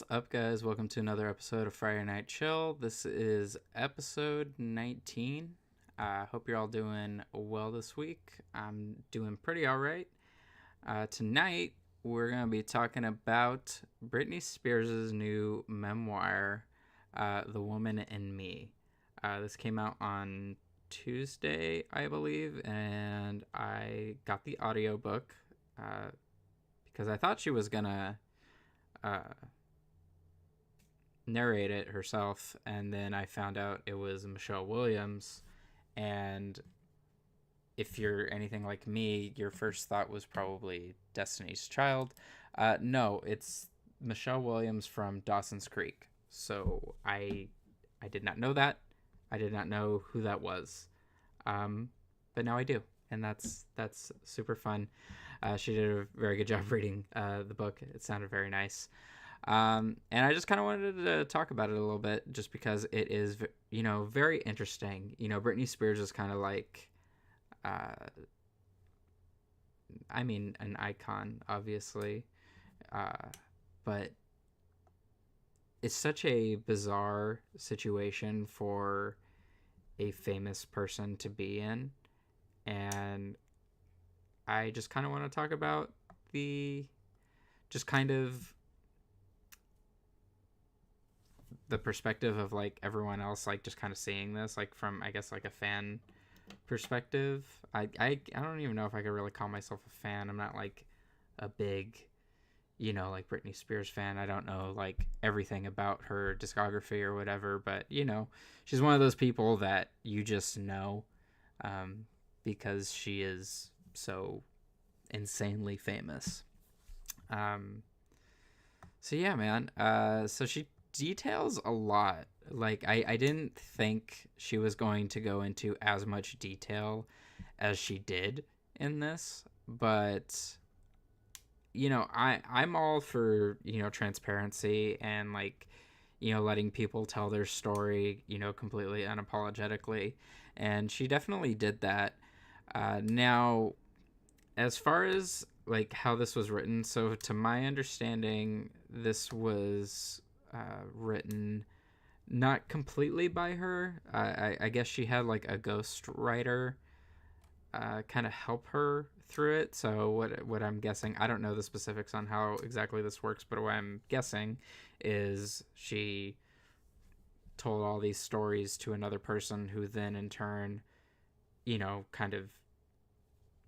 up, guys? Welcome to another episode of Friday Night Chill. This is episode 19. Hope you're all doing well this week. I'm doing pretty all right. Tonight, we're going to be talking about Britney Spears' new memoir, The Woman in Me. This came out on Tuesday, I believe, and I got the audiobook because I thought she was going to narrate it herself, and then I found out it was Michelle Williams. And if you're anything like me, your first thought was probably Destiny's Child. No, it's Michelle Williams from Dawson's Creek. So I did not know that. I did not know who that was, but now I do, and that's super fun. She did a very good job reading the book. It sounded very nice. And I just kind of wanted to talk about it a little bit just because it is, very interesting. Britney Spears is kind of like, an icon, obviously. But it's such a bizarre situation for a famous person to be in. And I just kind of want to talk about the perspective of like everyone else, like just kind of seeing this like from, I guess, like a fan perspective. I don't even know if I could really call myself a fan. I'm not like a big, like Britney Spears fan. I don't know like everything about her discography or whatever, but she's one of those people that you just know, because she is so insanely famous. So yeah, man. So she details a lot. Like I didn't think she was going to go into as much detail as she did in this, but I'm all for, transparency and like, letting people tell their story, completely unapologetically, and she definitely did that. Now, as far as like how this was written, so to my understanding, this was written not completely by her. I guess she had like a ghost writer kind of help her through it. So what I'm guessing, I don't know the specifics on how exactly this works, but what I'm guessing is she told all these stories to another person who then in turn, kind of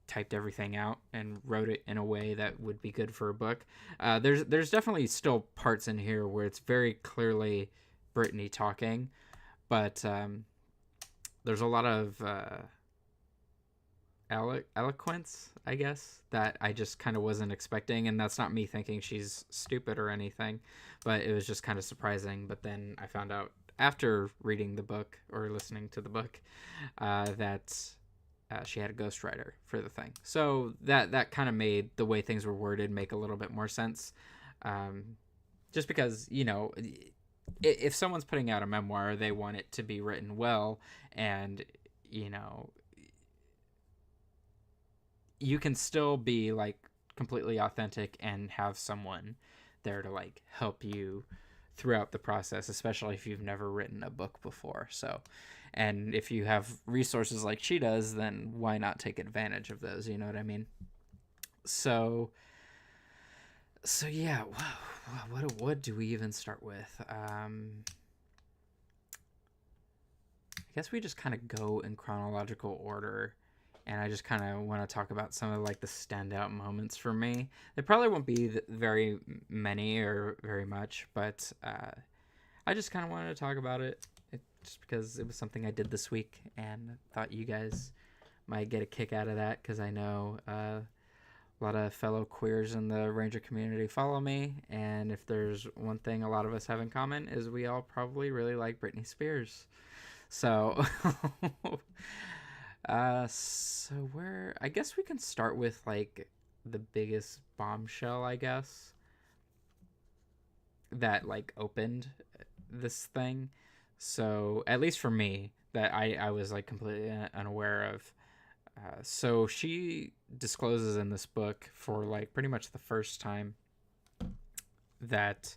typed everything out and wrote it in a way that would be good for a book. There's definitely still parts in here where it's very clearly Britney talking, but there's a lot of eloquence, I guess, that I just kind of wasn't expecting, and that's not me thinking she's stupid or anything, but it was just kind of surprising. But then I found out after reading the book or listening to the book that she had a ghostwriter for the thing. So that kind of made the way things were worded make a little bit more sense. Just because, if someone's putting out a memoir, they want it to be written well, and, you can still be like completely authentic and have someone there to like help you throughout the process, especially if you've never written a book before. So, and if you have resources like she does, then why not take advantage of those? You know what I mean? So yeah. What do we even start with? I guess we just kind of go in chronological order, and I just kind of want to talk about some of like the standout moments for me. There probably won't be very many or very much, but I just kind of wanted to talk about it just because it was something I did this week and thought you guys might get a kick out of that, because I know a lot of fellow queers in the Ranger community follow me, and if there's one thing a lot of us have in common is we all probably really like Britney Spears. So I guess we can start with like the biggest bombshell, I guess, that like opened this thing. So at least for me, that I was like completely unaware of. So she discloses in this book for like pretty much the first time that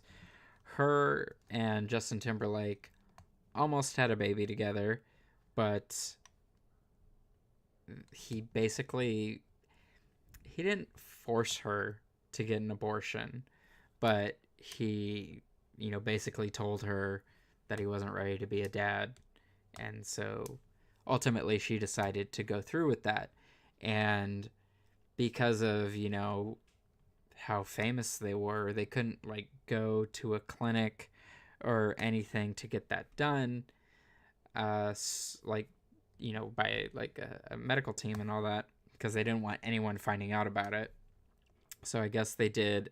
her and Justin Timberlake almost had a baby together, but he basically he didn't force her to get an abortion, but he, basically told her that he wasn't ready to be a dad. And so ultimately she decided to go through with that. And because of, how famous they were, they couldn't like go to a clinic or anything to get that done. Like, by like a medical team and all that, because they didn't want anyone finding out about it. So I guess they did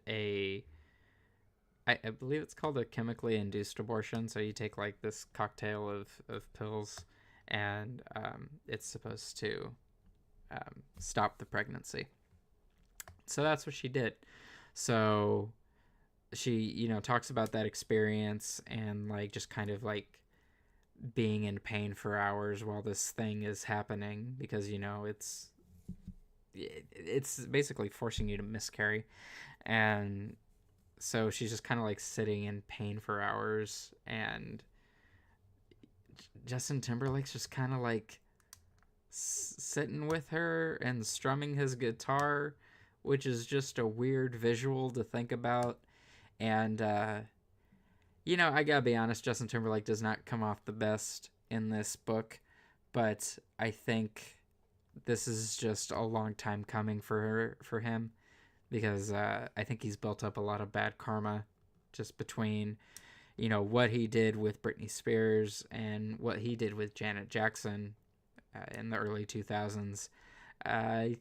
I believe it's called a chemically induced abortion. So you take like this cocktail of pills, and it's supposed to stop the pregnancy. So that's what she did. So she, talks about that experience and like just kind of like being in pain for hours while this thing is happening, because it's basically forcing you to miscarry. And so she's just kind of like sitting in pain for hours, and Justin Timberlake's just kind of like sitting with her and strumming his guitar, which is just a weird visual to think about. And I gotta be honest, Justin Timberlake does not come off the best in this book, but I think this is just a long time coming for him, because I think he's built up a lot of bad karma just between what he did with Britney Spears and what he did with Janet Jackson in the early 2000s. I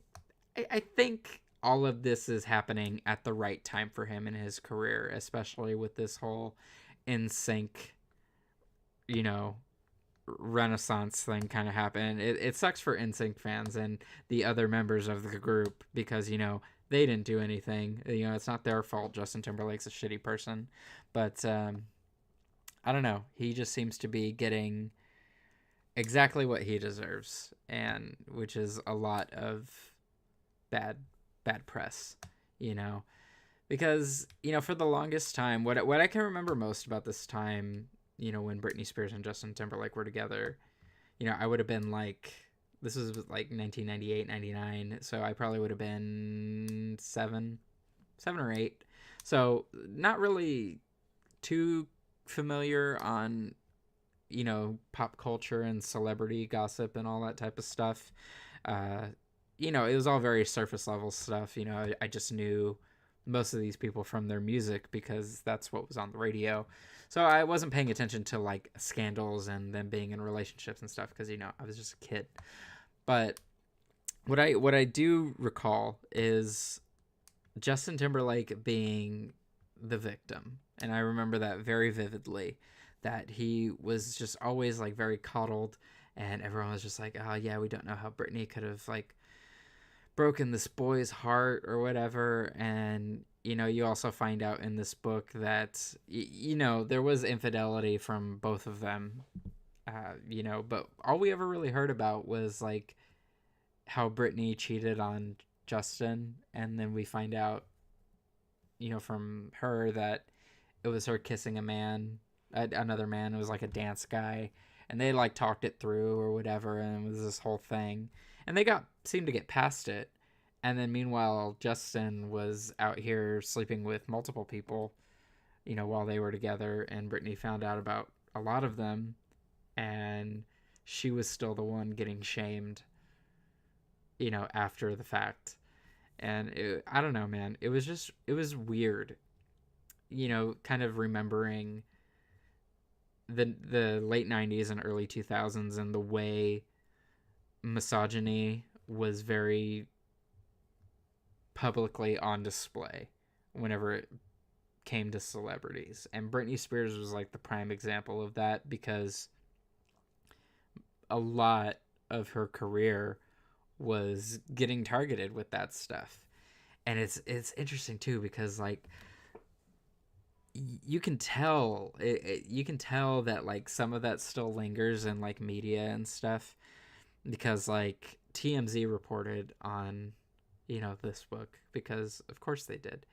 think all of this is happening at the right time for him in his career, especially with this whole NSYNC, you know, renaissance thing kind of happen. It sucks for NSYNC fans and the other members of the group, because they didn't do anything. It's not their fault. Justin Timberlake's a shitty person, but I don't know. He just seems to be getting exactly what he deserves, and which is a lot of bad press. Because for the longest time, what I can remember most about this time, when Britney Spears and Justin Timberlake were together, I would have been like, this was like 1998, 99, so I probably would have been 7 or 8. So not really too familiar on, pop culture and celebrity gossip and all that type of stuff. It was all very surface level stuff. I just knew most of these people from their music because that's what was on the radio. So I wasn't paying attention to like scandals and them being in relationships and stuff, because I was just a kid. But what I do recall is Justin Timberlake being the victim, and I remember that very vividly. That he was just always like very coddled, and everyone was just like, "Oh yeah, we don't know how Britney could have like broken this boy's heart or whatever." And you also find out in this book that there was infidelity from both of them, but all we ever really heard about was like how Britney cheated on Justin, and then we find out from her that it was her kissing another man. It was like a dance guy, and they like talked it through or whatever, and it was this whole thing, and they seemed to get past it. And then meanwhile, Justin was out here sleeping with multiple people, while they were together, and Britney found out about a lot of them, and she was still the one getting shamed, after the fact. And I don't know, man, it was weird, kind of remembering the late 90s and early 2000s, and the way misogyny was very publicly on display whenever it came to celebrities. And Britney Spears was like the prime example of that, because a lot of her career was getting targeted with that stuff. And it's interesting too, because like you can tell that like some of that still lingers in like media and stuff, because like TMZ reported on this book, because of course they did.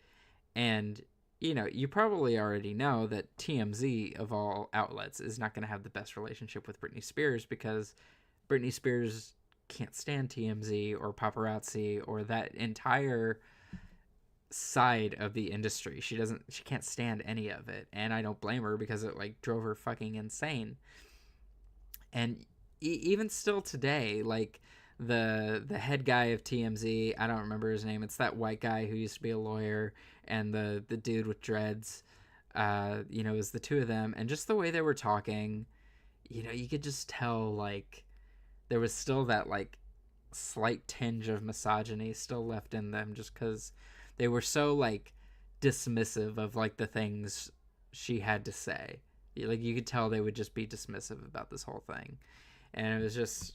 And you probably already know that TMZ, of all outlets, is not going to have the best relationship with Britney Spears because Britney Spears can't stand TMZ or paparazzi or that entire side of the industry. She can't stand any of it, and I don't blame her because it like drove her fucking insane. And even still today, like the head guy of TMZ, I don't remember his name. It's that white guy who used to be a lawyer, and the dude with dreads. It was the two of them, and just the way they were talking, you could just tell like there was still that like slight tinge of misogyny still left in them, just because they were so like dismissive of like the things she had to say. Like you could tell they would just be dismissive about this whole thing, and it was just,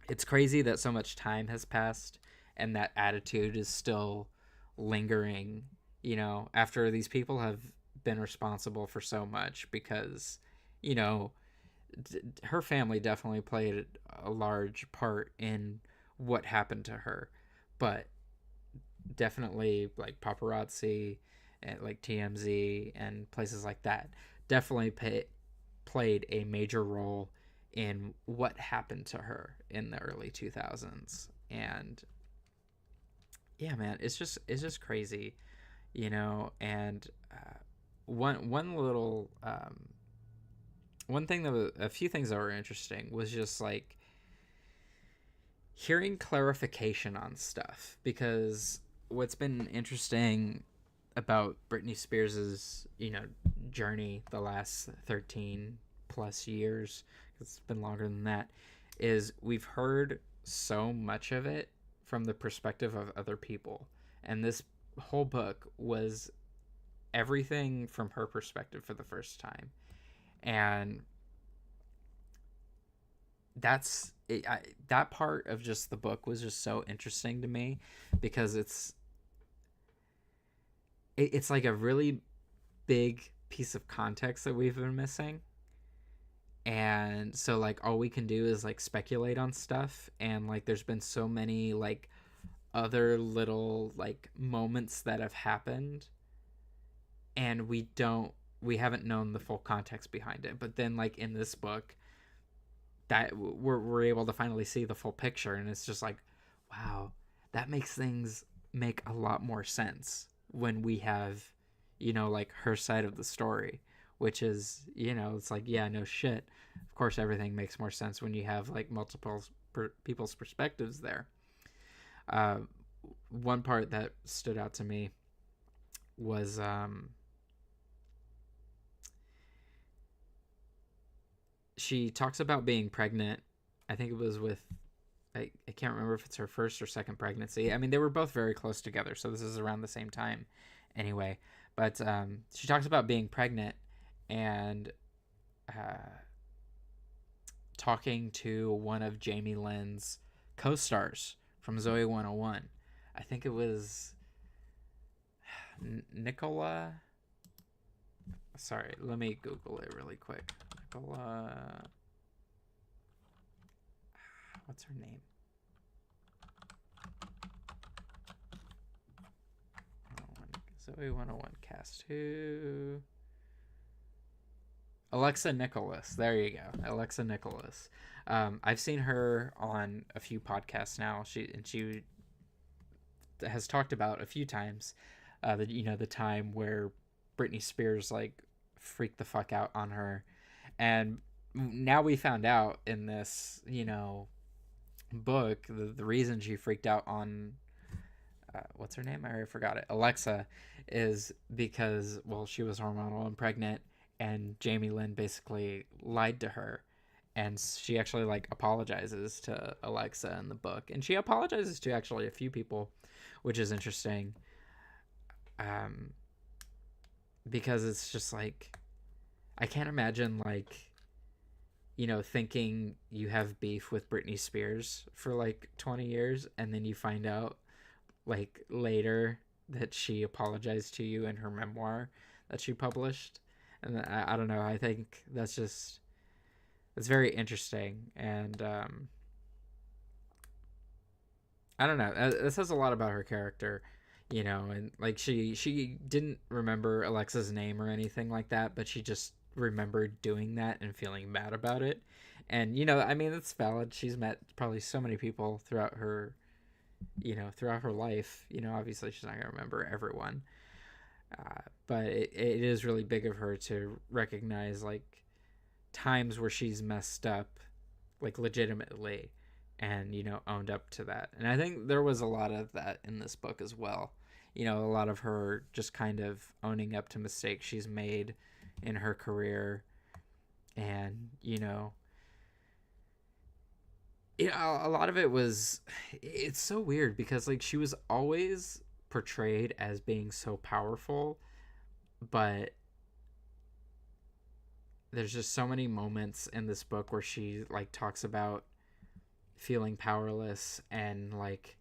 it's crazy that so much time has passed and that attitude is still lingering, after these people have been responsible for so much, because you know her family definitely played a large part in what happened to her, but definitely like paparazzi and like TMZ and places like that definitely played a major role in what happened to her in the early 2000s. And yeah, man, it's just crazy, and one little one thing that was, a few things that were interesting was just like hearing clarification on stuff, because what's been interesting about Britney Spears's, journey the last 13 plus years, it's been longer than that, is we've heard so much of it from the perspective of other people. And this whole book was everything from her perspective for the first time. And that part of just the book was just so interesting to me, because it's like a really big piece of context that we've been missing. And so like all we can do is like speculate on stuff, and like there's been so many like other little like moments that have happened, and we haven't known the full context behind it. But then like in this book, that we're able to finally see the full picture, and it's just like, wow, that makes things make a lot more sense when we have, like her side of the story, which is, it's like, yeah, no shit, of course everything makes more sense when you have like multiple people's perspectives there. uh, One part that stood out to me was she talks about being pregnant. I think it was with, I can't remember if it's her first or second pregnancy. I mean, they were both very close together, so this is around the same time anyway. But she talks about being pregnant and uh, talking to one of Jamie Lynn's co-stars from Zoe 101. I think it was Nicola. Sorry, let me Google it really quick. Nicola. What's her name? Zoe 101 cast who? Alexa Nicholas. There you go. Alexa Nicholas. I've seen her on a few podcasts now. She has talked about a few times the time where Britney Spears like freaked the fuck out on her. And now we found out in this, book, the reason she freaked out on what's her name? I already forgot it. Alexa, is because, well, she was hormonal and pregnant, and Jamie Lynn basically lied to her, and she actually like apologizes to Alexa in the book, and she apologizes to actually a few people, which is interesting. Um, because it's just like, I can't imagine like, thinking you have beef with Britney Spears for like 20 years, and then you find out like later that she apologized to you in her memoir that she published. And I don't know, I think it's very interesting. And I don't know, this says a lot about her character. And like she didn't remember Alexa's name or anything like that, but she just remembered doing that and feeling bad about it. And I mean, it's valid. She's met probably so many people throughout her life. Obviously she's not gonna remember everyone, but it is really big of her to recognize like times where she's messed up, like legitimately, and owned up to that. And I think there was a lot of that in this book as well. A lot of her just kind of owning up to mistakes she's made in her career. And a lot of it was, it's so weird because like she was always portrayed as being so powerful, but there's just so many moments in this book where she like talks about feeling powerless and like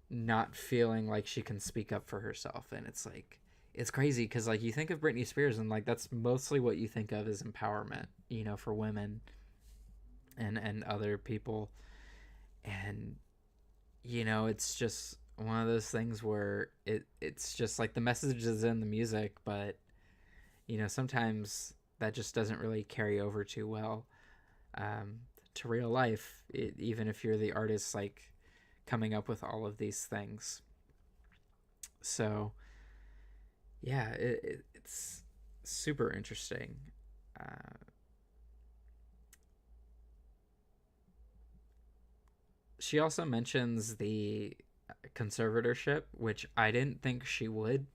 not feeling like she can speak up for herself. And it's like, it's crazy because like you think of Britney Spears and like that's mostly what you think of as empowerment, for women and other people. And it's just one of those things where it's just like the message is in the music, but sometimes that just doesn't really carry over too well, to real life, even if you're the artist like coming up with all of these things. So yeah, it's super interesting. uh, she also mentions the conservatorship, which I didn't think she would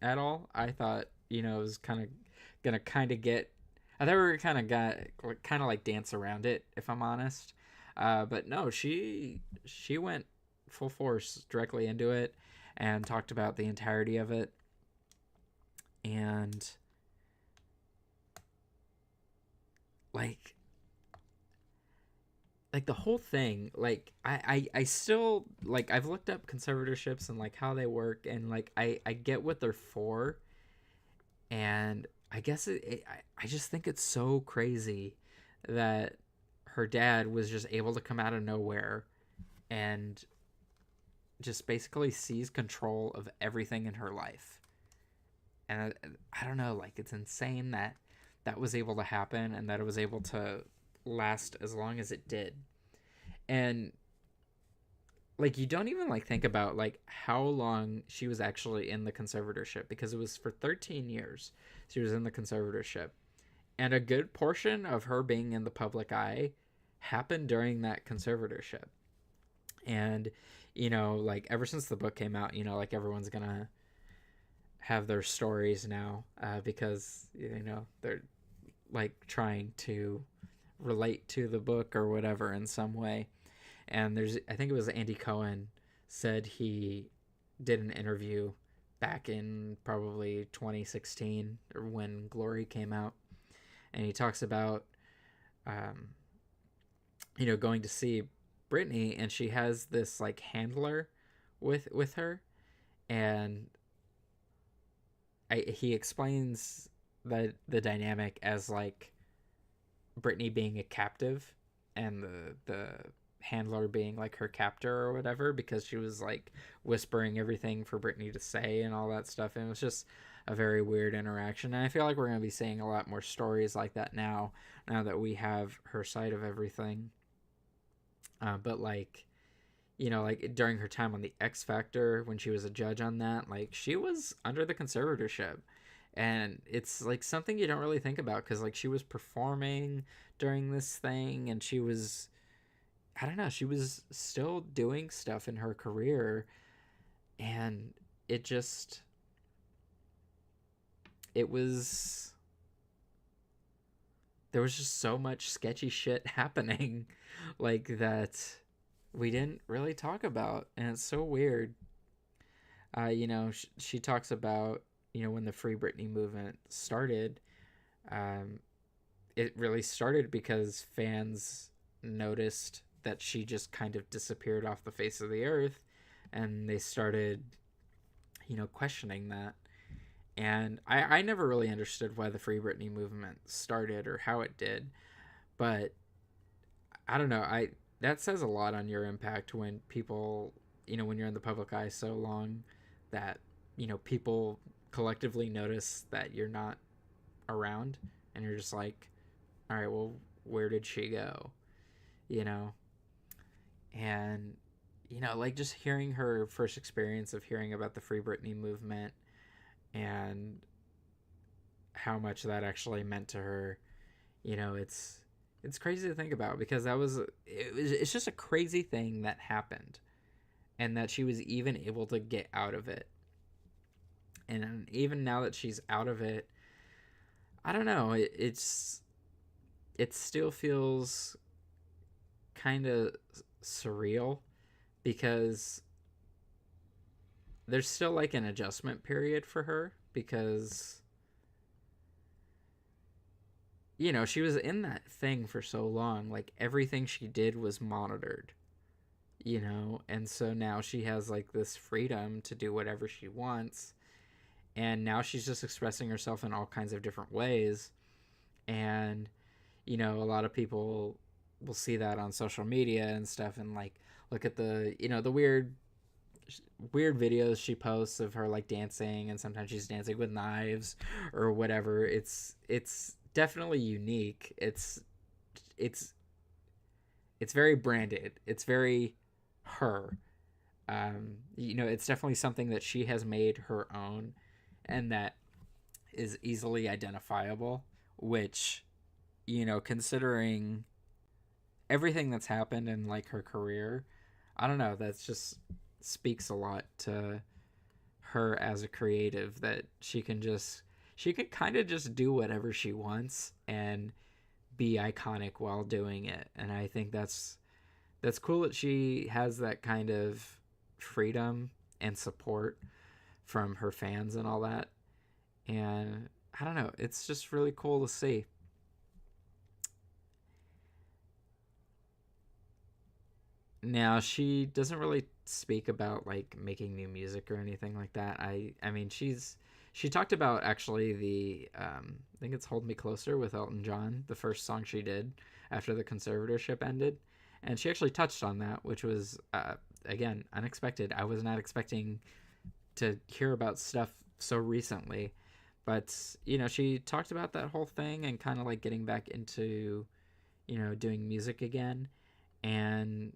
at all. I thought, it was kind of gonna kind of get. I thought we were kind of like dance around it, if I'm honest. But no, she went full force directly into it and talked about the entirety of it. And like the whole thing, like I still like, I've looked up conservatorships and like how they work, and like I get what they're for. And I guess I just think it's so crazy that her dad was just able to come out of nowhere and just basically seize control of everything in her life. And I don't know, like it's insane that that was able to happen and that it was able to last as long as it did. And like you don't even like think about like how long she was actually in the conservatorship, because it was for 13 years she was in the conservatorship, and a good portion of her being in the public eye happened during that conservatorship. And like ever since the book came out, like everyone's gonna have their stories now, because they're like trying to relate to the book or whatever in some way. And I think it was Andy Cohen said he did an interview back in probably 2016 or when Glory came out, and he talks about um, going to see Britney, and she has this like handler with her. And he explains the dynamic as like Britney being a captive and the handler being like her captor or whatever, because she was like whispering everything for Britney to say and all that stuff. And it was just a very weird interaction. And I feel like we're going to be seeing a lot more stories like that now that we have her side of everything. But like, like during her time on the X Factor, when she was a judge on that, like she was under the conservatorship. And it's like something you don't really think about, because like she was performing during this thing, and she was, I don't know, she was still doing stuff in her career. And it just, it was, there was just so much sketchy shit happening like that we didn't really talk about. And it's so weird. She talks about, when the Free Britney movement started, um, it really started because fans noticed that she just kind of disappeared off the face of the earth, and they started, questioning that. And I never really understood why the Free Britney movement started or how it did, but I don't know. That says a lot on your impact when people, when you're in the public eye so long, that, people collectively notice that you're not around, and you're just like, all right, well, where did she go? You know? And, like just hearing her first experience of hearing about the Free Britney movement and how much that actually meant to her, it's crazy to think about, because it's just a crazy thing that happened, and that she was even able to get out of it. And even now that she's out of it, I don't know, it still feels kind of surreal, because there's still like an adjustment period for her, because she was in that thing for so long, like everything she did was monitored, and so now she has like this freedom to do whatever she wants, and now she's just expressing herself in all kinds of different ways. And a lot of people will see that on social media and stuff, and like look at the weird videos she posts of her like dancing, and sometimes she's dancing with knives or whatever. It's definitely unique. It's very branded. It's very her. It's definitely something that she has made her own, and that is easily identifiable, which, considering everything that's happened in like her career, I don't know, that's just speaks a lot to her as a creative, that she can kind of just do whatever she wants and be iconic while doing it. And I think that's cool that she has that kind of freedom and support from her fans and all that. And I don't know, it's just really cool to see. Now, she doesn't really speak about like making new music or anything like that. I mean, she talked about actually the I think it's Hold Me Closer with Elton John, the first song she did after the conservatorship ended. And she actually touched on that, which was again unexpected. I was not expecting to hear about stuff so recently. But, she talked about that whole thing and kind of like getting back into, doing music again. And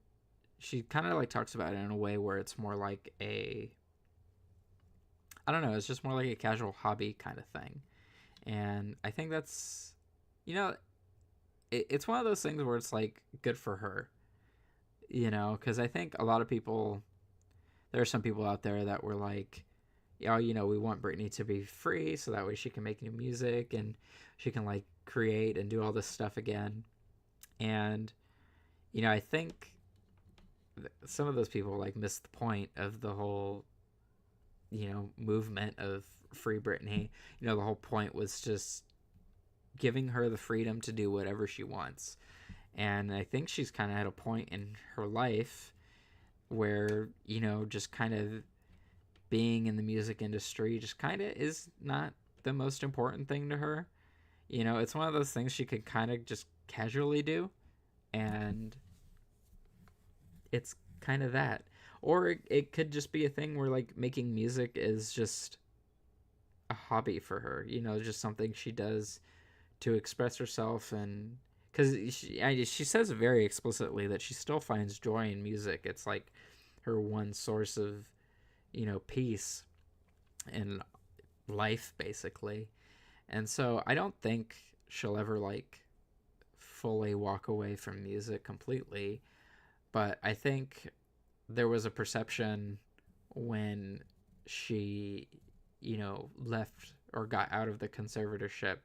she kind of like talks about it in a way where it's more like I don't know, it's just more like a casual hobby kind of thing. And I think that's, you know, it's one of those things where it's like good for her, because I think a lot of people, there are some people out there that were like, yeah, we want Britney to be free so that way she can make new music and she can like create and do all this stuff again. And, I think some of those people like missed the point of the whole, movement of Free Britney. The whole point was just giving her the freedom to do whatever she wants. And I think she's kind of at a point in her life where, just kind of being in the music industry just kind of is not the most important thing to her. It's one of those things she could kind of just casually do, and it's kind of that. Or it could just be a thing where like making music is just a hobby for her, just something she does to express herself. And because she says very explicitly that she still finds joy in music. It's like her one source of, peace in life, basically. And so I don't think she'll ever like fully walk away from music completely. But I think there was a perception when she, left or got out of the conservatorship,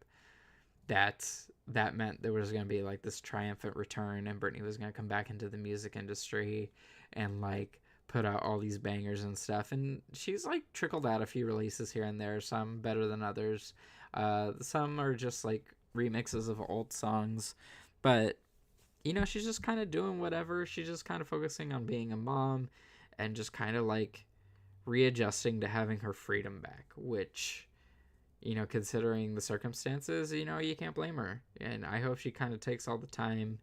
that meant there was going to be like this triumphant return, and Britney was going to come back into the music industry and like put out all these bangers and stuff. And she's like trickled out a few releases here and there, some better than others. Some are just like remixes of old songs, but she's just kind of doing whatever. She's just kind of focusing on being a mom and just kind of like readjusting to having her freedom back, which, considering the circumstances, you can't blame her. And I hope she kind of takes all the time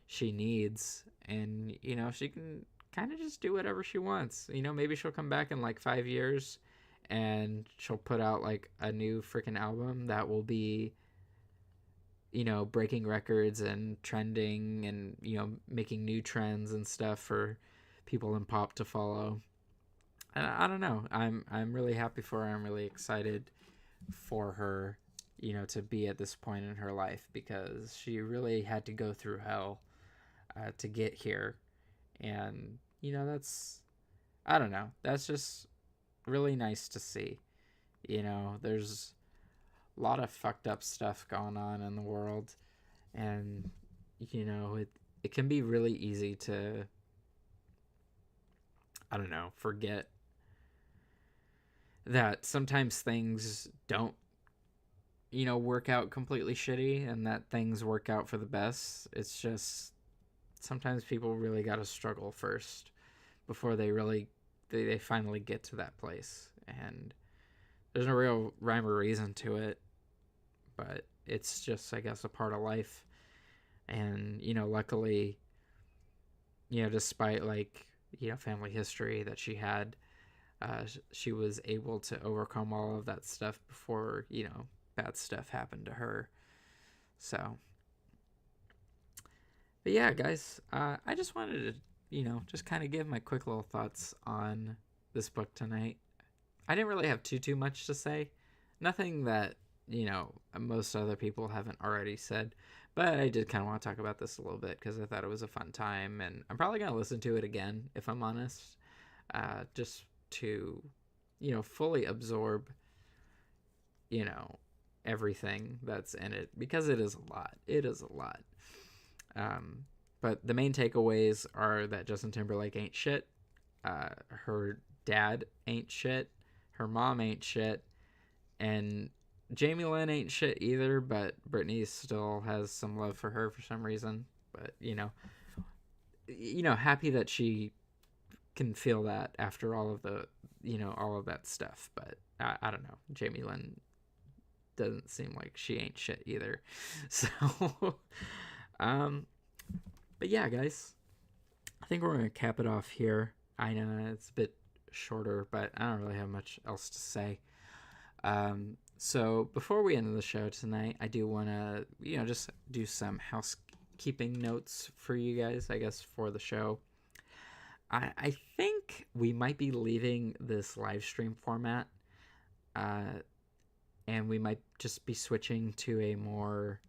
she needs, and, she can kind of just do whatever she wants. Maybe she'll come back in like 5 years and she'll put out like a new freaking album that will be, breaking records and trending and, making new trends and stuff for people in pop to follow. And I don't know. I'm really happy for her. I'm really excited for her, to be at this point in her life, because she really had to go through hell to get here. And, that's, I don't know. That's just really nice to see. There's a lot of fucked up stuff going on in the world. And, it can be really easy to, I don't know, forget that sometimes things don't, work out completely shitty, and that things work out for the best. It's just sometimes people really got to struggle first before they finally get to that place. And there's no real rhyme or reason to it, but it's just, I guess, a part of life. And, luckily, despite family history that she had, she was able to overcome all of that stuff before, bad stuff happened to her. So, but yeah, guys, I just wanted to, just kind of give my quick little thoughts on this book tonight. I didn't really have too much to say. Nothing that, most other people haven't already said. But I did kind of want to talk about this a little bit because I thought it was a fun time. And I'm probably going to listen to it again, if I'm honest. Just to, fully absorb, everything that's in it. Because it is a lot. It is a lot. But the main takeaways are that Justin Timberlake ain't shit. Her dad ain't shit. Her mom ain't shit. And Jamie Lynn ain't shit either, but Britney still has some love for her for some reason. But, happy that she can feel that after all of the, all of that stuff. But I don't know. Jamie Lynn doesn't seem like she ain't shit either. So, but yeah, guys, I think we're going to cap it off here. I know it's a bit shorter, but I don't really have much else to say. So before we end the show tonight, I do want to, just do some housekeeping notes for you guys, I guess, for the show. I think we might be leaving this live stream format, and we might just be switching to a more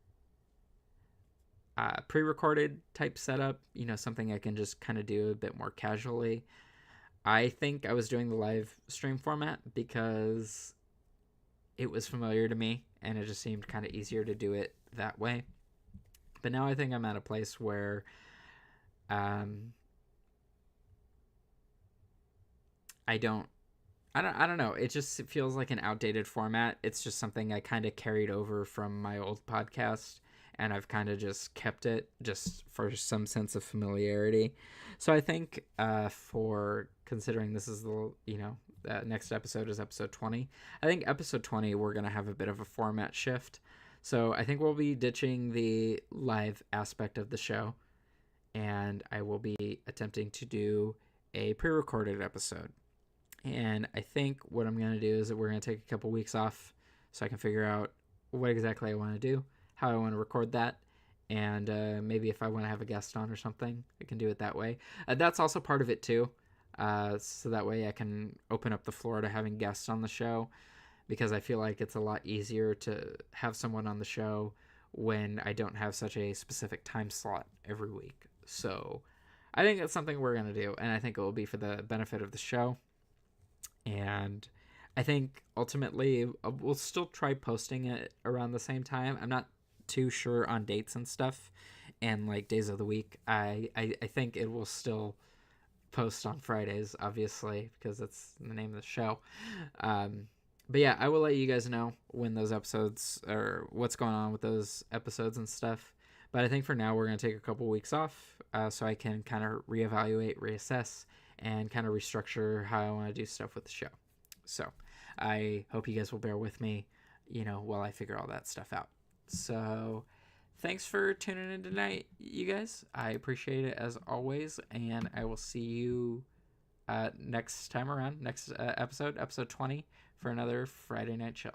pre-recorded type setup, something I can just kind of do a bit more casually. I think I was doing the live stream format because it was familiar to me, and it just seemed kind of easier to do it that way. But now I think I'm at a place where I don't know. It just feels like an outdated format. It's just something I kind of carried over from my old podcast, and I've kind of just kept it just for some sense of familiarity. So I think for considering this is the, next episode is episode 20. I think episode 20, we're going to have a bit of a format shift. So I think we'll be ditching the live aspect of the show, and I will be attempting to do a pre-recorded episode. And I think what I'm going to do is that we're going to take a couple weeks off so I can figure out what exactly I want to do, how I want to record that, and maybe if I want to have a guest on or something, I can do it that way. That's also part of it too. So that way I can open up the floor to having guests on the show, because I feel like it's a lot easier to have someone on the show when I don't have such a specific time slot every week. So I think that's something we're going to do, and I think it will be for the benefit of the show. And I think ultimately we'll still try posting it around the same time. I'm not too sure on dates and stuff and like days of the week. I think it will still post on Fridays, obviously, because that's the name of the show. But yeah, I will let you guys know when those episodes, or what's going on with those episodes and stuff. But I think for now we're going to take a couple weeks off so I can kind of reevaluate, reassess, and kind of restructure how I want to do stuff with the show. So I hope you guys will bear with me, while I figure all that stuff out. So thanks for tuning in tonight, you guys. I appreciate it as always, and I will see you next time around, next episode 20, for another Friday Night Chill.